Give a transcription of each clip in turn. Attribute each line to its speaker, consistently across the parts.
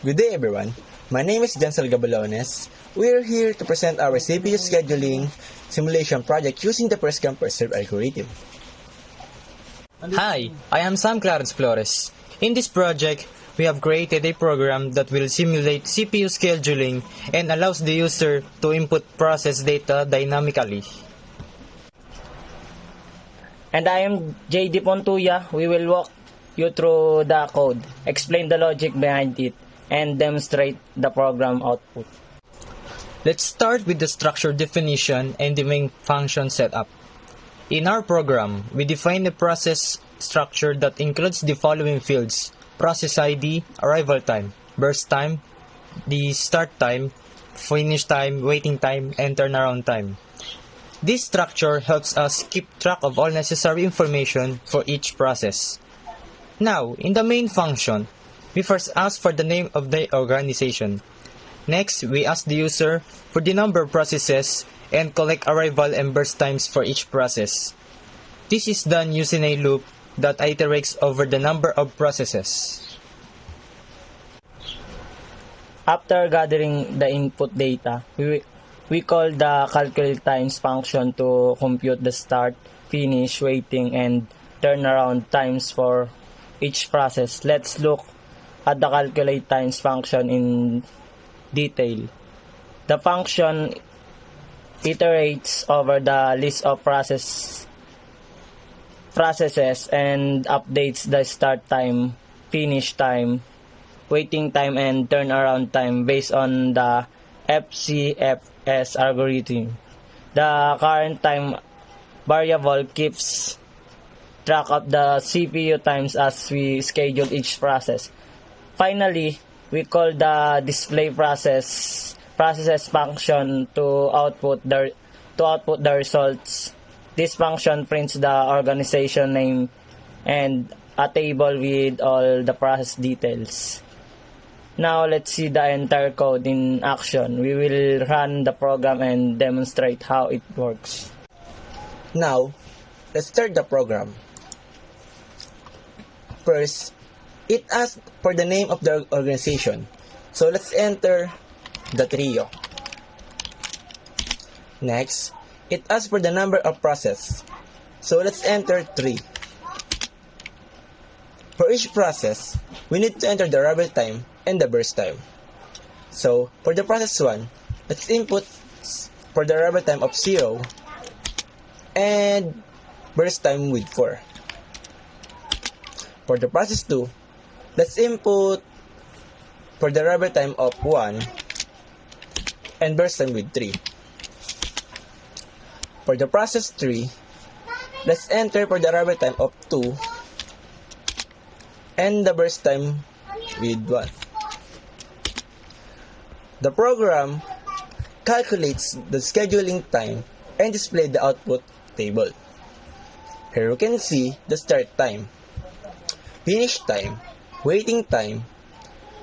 Speaker 1: Good day everyone, my name is Jansel Gabalones. We are here to present our CPU scheduling simulation project using the first come first serve algorithm.
Speaker 2: Hi, I am Sam Clarence Flores. In this project, we have created a program that will simulate CPU scheduling and allows the user to input process data dynamically.
Speaker 3: And I am JD Pontuya. We will walk you through the code, explain the logic behind it, and demonstrate the program output.
Speaker 2: Let's start with the structure definition and the main function setup. In our program, we define a process structure that includes the following fields: process ID, arrival time, burst time, the start time, finish time, waiting time, and turnaround time. This structure helps us keep track of all necessary information for each process. Now, in the main function, we first ask for the name of the organization. Next, we ask the user for the number of processes and collect arrival and burst times for each process. This is done using a loop that iterates over the number of processes.
Speaker 3: After gathering the input data, we call the calculate times function to compute the start, finish, waiting, and turnaround times for each process. Let's look at the calculate times function in detail. The function iterates over the list of processes and updates the start time, finish time, waiting time, and turnaround time based on the FCFS algorithm. The current time variable keeps track of the CPU times as we schedule each process. Finally, we call the display processes function to output the results. This function prints the organization name and a table with all the process details. Now let's see the entire code in action. We will run the program and demonstrate how it works.
Speaker 1: Now, let's start the program. First, it asks for the name of the organization. So let's enter the trio. Next, it asks for the number of process. So let's enter 3. For each process, we need to enter the arrival time and the burst time. So for the process 1, let's input for the arrival time of 0 and burst time with 4. For the process 2, let's input for the arrival time of 1 and burst time with 3. For the process 3, let's enter for the arrival time of 2 and the burst time with 1. The program calculates the scheduling time and displays the output table. Here you can see the start time, finish time, waiting time,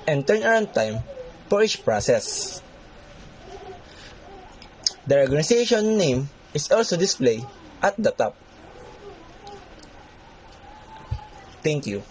Speaker 1: and turnaround time for each process. The organization name is also displayed at the top. Thank you.